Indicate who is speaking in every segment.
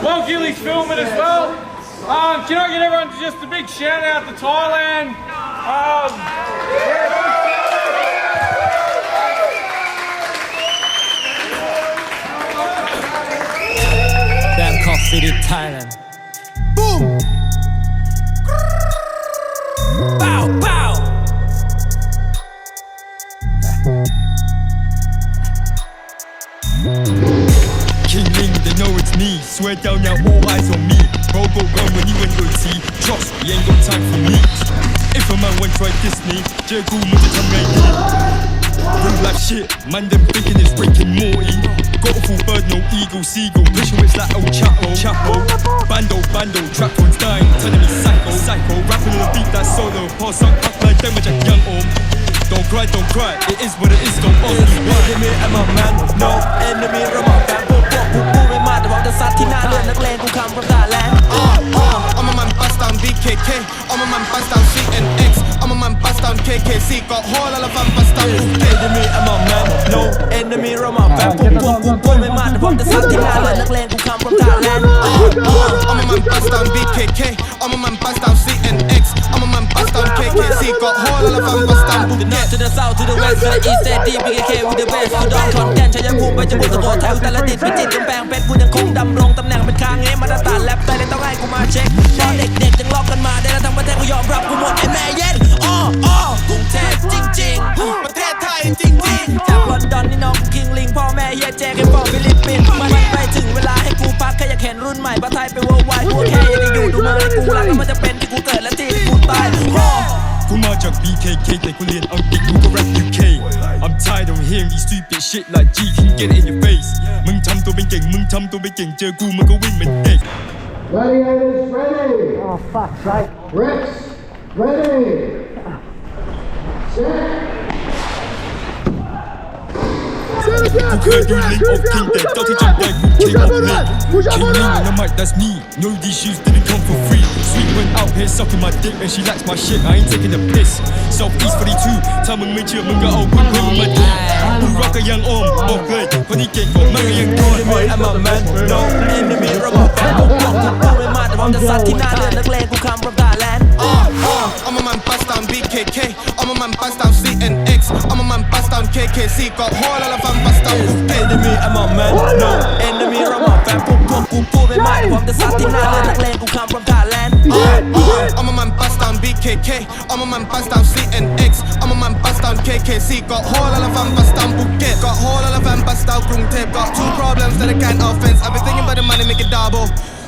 Speaker 1: While Gilly's filming as well, can I get everyone just a big shout out to Thailand?
Speaker 2: Bangkok City, Thailand.
Speaker 3: Boom! Bow, bow!
Speaker 4: King Ling, they know it's me. Swear down now, all eyes on me. Robo run when you ain't good see. Trust me, ain't got time for me. If a man won't try Disney, Jericho must have come real life shit, man them thinking it's breaking Morty. Got a full bird, no eagle, seagull. Pushing it's like El Chapo. Bando, track one's dying. Telling me psycho. Rapping on a beat that's solo. Pass up, act like them with a young arm. Don't cry, it is what it is, don't ask me why.
Speaker 3: Enemy, I'm a man, no enemy, ระบอกการพวกกูไม่มาแต่บอกจะซัดที่หน้าเลือดนักเลงกู come from Thailand. I'm a man bust down BKK, I'm a man bust down CNX, I'm a man bust down KKC, got whole lot of fun bust down Enemy, I'm a man, no enemy, ระบอกการพวกกูไม่มาแต่บอกจะซัดที่หน้าเลือดนักเลงกู come from Thailand. I'm a man bust down BKK, I'm a man bust down CNX, I'm a man bust down KKC, got whole lot of fun bust down To the south, to the west, to the east, to the deep, BKK with the best. กูดองขอนแก่นชัยภูมิไปจมูกสะโพกแถวแต่ละติดพิจิตรกำแพงเพชรกูยังคงดำรงตำแหน่งเป็นค้างเงี้ยมาตรฐานแรปแต่เลยต้องให้กูมาเช็คตอนเด็กๆจึงลอกกันมาได้แล้วทั้งประเทศกูยอมรับกูหมดไอ้แม่เย็นกรุงเทพจริงๆประเทศไทยจริงๆจากลอนดอนนี่น้องคิงลิงพ่อแม่เฮียแจกให้พ่อฟิลิปปินส์มันไปถึงเวลาให้กูพักแค่อยากเห็นรุ่นใหม่ประเทศไทยไป worldwide กูแค่อยากจะอยู่ดูเมืองให้กูรักแล้วมันจะเป็นที่กูเกิดและที่กูตาย
Speaker 4: กูมาจาก BKK แต่กูเรียนอังกฤษกูก็ rap UK I'm tired of hearing these stupid shit like G can get it in your face มึงทำตัวเป็นเก่งเจอกูมึงก็วิ่งเหมือนเด็ก
Speaker 5: Gladiators ready!
Speaker 2: Oh fuck, right.
Speaker 5: Rex ready! Set!
Speaker 4: กูเคยดู Link of King แต่เจ้าที่จำได้กู King of Link King Ling on the mic, that's me No, these shoes didn't come for free Sweet went out here sucking my dick and she likes my shit I ain't taking a piss Southeast 42ถ้ามึงไม่เชื่อมึงก็เอาเพื่อนมึงมาดูกูรักก็ยังอ้อมบอกเลยคนที่เก่งกว่ามันก็ยังโดน
Speaker 3: I'm a man, no enemy ระบอกการพวกกูไม่มาแต่บอกจะซัดที่หน้าเลือดนักเลงกู come from Thailand. I'm a man bust down BKK, I'm a man bust down CNX, I'm a man bust down KKC, got whole lot of fun bust down Enemy, I'm a man, no enemy ระบอกการพวกกูไม่มาแต่บอกจะซัดที่หน้าเลือดนักเลงกู come from Thailand. I'm a man bust down BKK, I'm a man bust down CNX, I'm a man bust down KKC, got whole lot of fun bust down Phuket, got whole lot of fun bust down กรุงเทพ got two problems that I can't offense. I've been thinking about the money, make it double.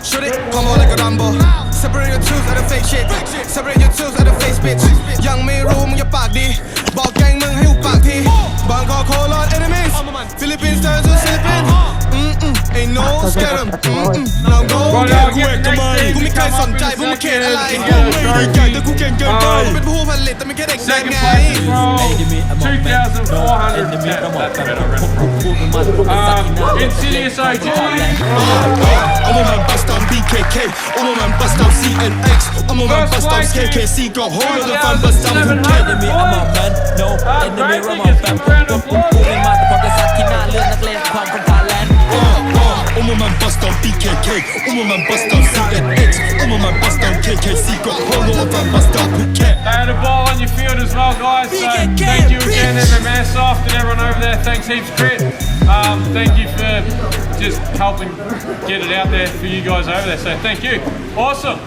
Speaker 3: Shoot it, come on like a Rambo. Separate your truth out of fake shit. Separate your truth out of face bitch. ยังไม่รู้มึงอย่าปากดีบอกแกงมึงให้หุบปากทีบางคอโคลอด enemies Philippines turn to Philippines ain't no scare them ลองโดนแกกูเอกทำไมกูไม่เคยสนใจพวกมึงเขียนอะไรกูไม่ได้ใหญ่แต่กูเก่งเกินไปกูเป็นผู้ผลิตแต่ไม่แค่เด็กแดงไง
Speaker 1: Insidious OG.
Speaker 4: I'm a man bust down BKK, I'm a man bust down CNX, I'm a man bust down KKC, got whole lot of fun bust down Phuket.
Speaker 3: Enemy, I'm a man, no enemy ระบอกการพวกกูไม่มาแต่บอกจะซัดที่หน้าเลือดนักเลง come from Thailand.
Speaker 4: I'm a man bust down BKK, I'm a man bust down CNX, I'm a man bust down KKC, got whole lot of fun bust down Phuket.
Speaker 1: And a ball on your field as well, guys. So thank you again, Airsoft, and everyone over there. Thanks heaps, Crit. Thank you for just helping get it out there for you guys over there. So thank you. Awesome.